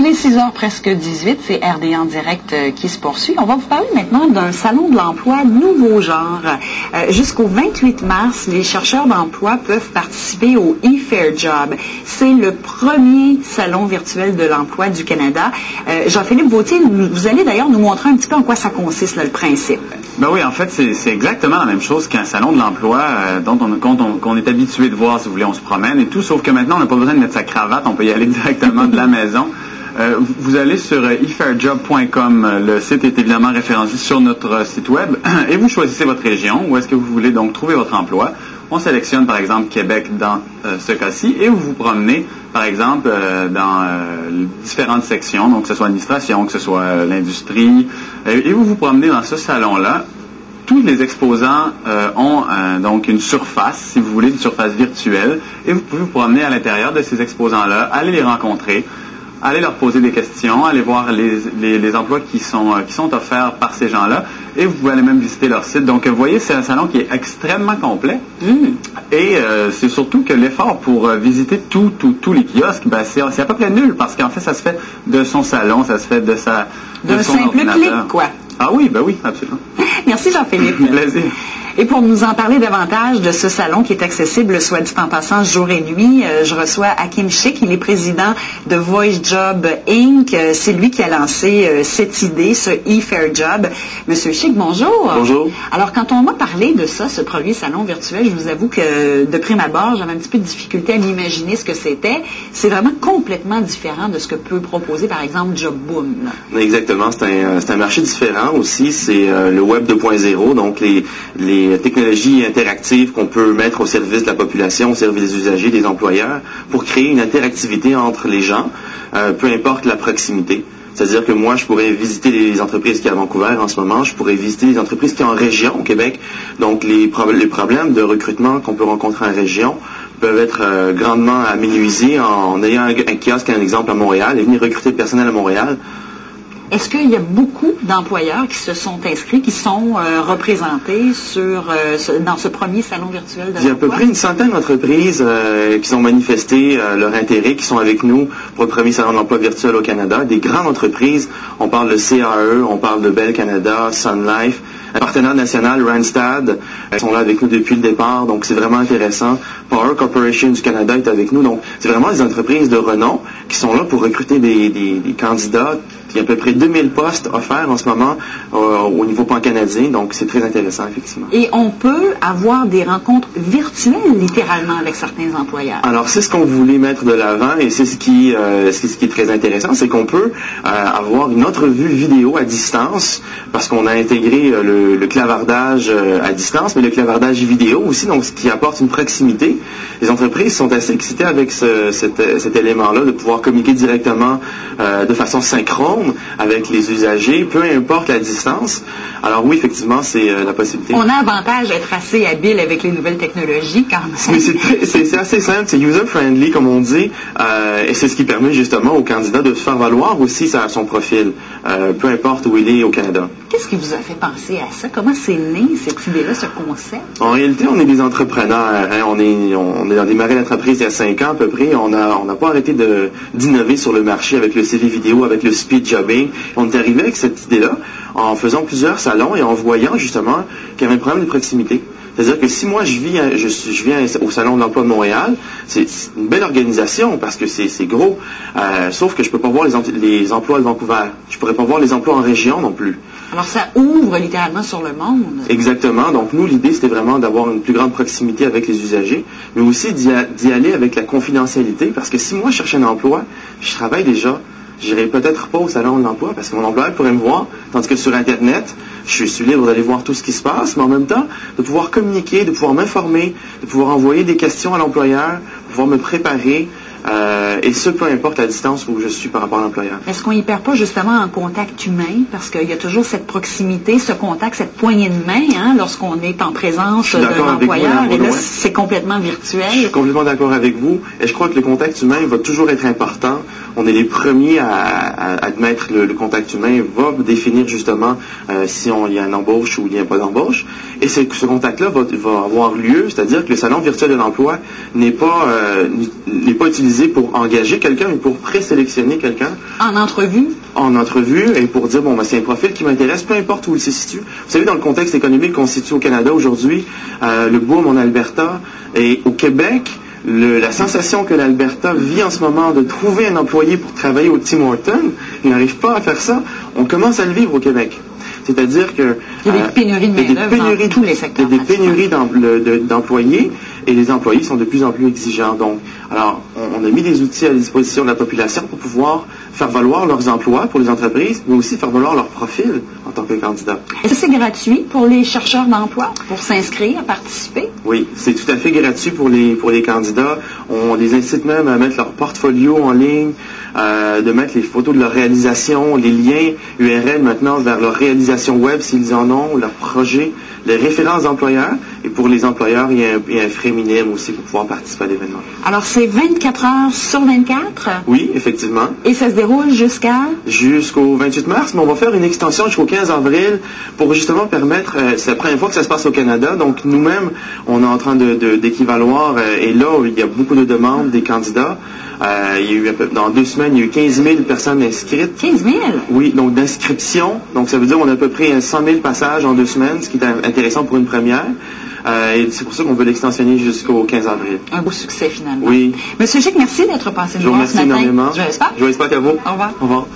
Il est 6h presque 18, c'est RD en direct qui se poursuit. On va vous parler maintenant d'un salon de l'emploi nouveau genre. Jusqu'au 28 mars, les chercheurs d'emploi peuvent participer au eFairJob. C'est le premier salon virtuel de l'emploi du Canada. Jean-Philippe Vautier, vous allez d'ailleurs nous montrer un petit peu en quoi ça consiste, là, le principe. Ben oui, en fait, c'est exactement la même chose qu'un salon de l'emploi qu'on est habitué de voir, si vous voulez, on se promène et tout, sauf que maintenant, on n'a pas besoin de mettre sa cravate, on peut y aller directement de la maison. Vous allez sur efairjob.com, le site est évidemment référencé sur notre site web, et vous choisissez votre région, où est-ce que vous voulez donc trouver votre emploi. On sélectionne par exemple Québec dans ce cas-ci, et vous vous promenez par exemple dans différentes sections, donc que ce soit l'administration, que ce soit l'industrie, et vous vous promenez dans ce salon-là. Tous les exposants ont donc une surface, si vous voulez, une surface virtuelle, et vous pouvez vous promener à l'intérieur de ces exposants-là, aller les rencontrer, aller leur poser des questions, aller voir les emplois qui sont offerts par ces gens-là, et vous pouvez aller même visiter leur site. Donc, vous voyez, c'est un salon qui est extrêmement complet, et c'est surtout que l'effort pour visiter tous les kiosques, ben, c'est à peu près nul, parce qu'en fait, ça se fait de son salon, ça se fait de son simple ordinateur. clic, quoi. Ah oui, ben oui, absolument. Merci Jean-Philippe. Plaisir. Et pour nous en parler davantage de ce salon qui est accessible, soit dit en passant, jour et nuit, je reçois Hakim Chic, il est président de Voice Job Inc. C'est lui qui a lancé cette idée, ce eFairJob. Monsieur Chic, bonjour. Bonjour. Alors, quand on m'a parlé de ça, ce premier salon virtuel, je vous avoue que de prime abord, j'avais un petit peu de difficulté à m'imaginer ce que c'était. C'est vraiment complètement différent de ce que peut proposer, par exemple, JobBoom. Là. Exactement, c'est un marché différent aussi. C'est le Web 2.0, donc les technologies interactives qu'on peut mettre au service de la population, au service des usagers, des employeurs, pour créer une interactivité entre les gens, peu importe la proximité. C'est-à-dire que moi, je pourrais visiter les entreprises qui sont à Vancouver en ce moment, je pourrais visiter les entreprises qui sont en région, au Québec. Donc, les problèmes de recrutement qu'on peut rencontrer en région peuvent être grandement aménuisés en ayant un kiosque, un exemple, à Montréal, et venir recruter le personnel à Montréal. Est-ce qu'il y a beaucoup d'employeurs qui se sont inscrits, qui sont représentés dans ce premier salon virtuel de l'emploi? Il y a à peu près une centaine d'entreprises qui ont manifesté leur intérêt, qui sont avec nous pour le premier salon de l'emploi virtuel au Canada. Des grandes entreprises, on parle de CAE, on parle de Bell Canada, Sun Life, un partenaire national, Randstad, sont là avec nous depuis le départ, donc c'est vraiment intéressant. Power Corporation du Canada est avec nous, donc c'est vraiment des entreprises de renom qui sont là pour recruter des candidats. Il y a à peu près 2000 postes offerts en ce moment au niveau pan-canadien, donc c'est très intéressant, effectivement. Et on peut avoir des rencontres virtuelles, littéralement, avec certains employeurs. Alors, c'est ce qu'on voulait mettre de l'avant, et c'est ce qui est très intéressant, c'est qu'on peut avoir une entrevue vidéo à distance, parce qu'on a intégré le clavardage à distance, mais le clavardage vidéo aussi, donc ce qui apporte une proximité. Les entreprises sont assez excitées avec cet élément-là, de pouvoir communiquer directement de façon synchrone avec les usagers, peu importe la distance. Alors oui, effectivement, c'est la possibilité. On a avantage d'être assez habile avec les nouvelles technologies quand même. Mais c'est assez simple, c'est user-friendly, comme on dit, et c'est ce qui permet justement aux candidats de se faire valoir aussi son profil, peu importe où il est au Canada. Qu'est-ce qui vous a fait penser à ça? Comment c'est né, cette idée-là, ce concept? En réalité, on est des entrepreneurs. Hein? On a démarré l'entreprise il y a 5 ans à peu près. On n'a pas arrêté d'innover sur le marché avec le CV vidéo, avec le speed jobbing. On est arrivé avec cette idée-là en faisant plusieurs salons et en voyant justement qu'il y avait un problème de proximité. C'est-à-dire que si moi je viens au Salon de l'emploi de Montréal, c'est une belle organisation parce que c'est gros, sauf que je ne peux pas voir les emplois de Vancouver. Je ne pourrais pas voir les emplois en région non plus. Alors ça ouvre littéralement sur le monde. Exactement. Donc nous, l'idée, c'était vraiment d'avoir une plus grande proximité avec les usagers, mais aussi d'y aller avec la confidentialité, parce que si moi je cherche un emploi, je travaille déjà, j'irai peut-être pas au salon de l'emploi parce que mon employeur pourrait me voir, tandis que sur Internet, je suis libre d'aller voir tout ce qui se passe, mais en même temps, de pouvoir communiquer, de pouvoir m'informer, de pouvoir envoyer des questions à l'employeur, de pouvoir me préparer, et ce, peu importe la distance où je suis par rapport à l'employeur. Est-ce qu'on y perd pas justement en contact humain? Parce qu'il y a toujours cette proximité, ce contact, cette poignée de main, hein, lorsqu'on est en présence d'un employeur, et là, c'est complètement virtuel. Je suis complètement d'accord avec vous, et je crois que le contact humain va toujours être important. on est les premiers à admettre le contact humain, va définir justement si il y a une embauche ou il n'y a pas d'embauche. Et ce contact-là va avoir lieu, c'est-à-dire que le salon virtuel de l'emploi n'est pas utilisé pour engager quelqu'un, mais pour présélectionner quelqu'un. En entrevue? En entrevue, et pour dire, bon, c'est un profil qui m'intéresse, peu importe où il se situe. Vous savez, dans le contexte économique qu'on se situe au Canada aujourd'hui, le boom en Alberta et au Québec, la sensation que l'Alberta vit en ce moment de trouver un employé pour travailler au Tim Hortons, il n'arrive pas à faire ça. On commence à le vivre au Québec. C'est-à-dire que il y a des pénuries de main-d'œuvre dans tous les secteurs. Il y a des pénuries d'employés et les employés sont de plus en plus exigeants. Donc, alors, on a mis des outils à la disposition de la population pour pouvoir faire valoir leurs emplois pour les entreprises, mais aussi faire valoir leur profil en tant que candidat. Est-ce que c'est gratuit pour les chercheurs d'emploi pour s'inscrire, participer? Oui, c'est tout à fait gratuit pour les candidats. On les incite même à mettre leur portfolio en ligne, de mettre les photos de leur réalisation, les liens URL maintenant vers leur réalisation web s'ils en ont, leur projet, les références d'employeurs. Et pour les employeurs, il y a un frais minime aussi pour pouvoir participer à l'événement. Alors, c'est 24 heures sur 24? Oui, effectivement. Et ça se déroule jusqu'au 28 mars, mais on va faire une extension jusqu'au 15 avril pour justement permettre, c'est la première fois que ça se passe au Canada, donc nous-mêmes, on est en train d'équivaloir, et là, il y a beaucoup de demandes des candidats. Il y a eu, dans 2 semaines, il y a eu 15 000 personnes inscrites. 15 000? Oui, donc d'inscription. Donc ça veut dire qu'on a à peu près 100 000 passages en 2 semaines, ce qui est intéressant pour une première. Et c'est pour ça qu'on veut l'extensionner jusqu'au 15 avril. Un beau succès finalement. Oui. Monsieur Gic, merci d'être passé nous voir ce matin. Je vous remercie énormément. Je l'espère. Je vous espère qu'à vous. Au revoir. Au revoir.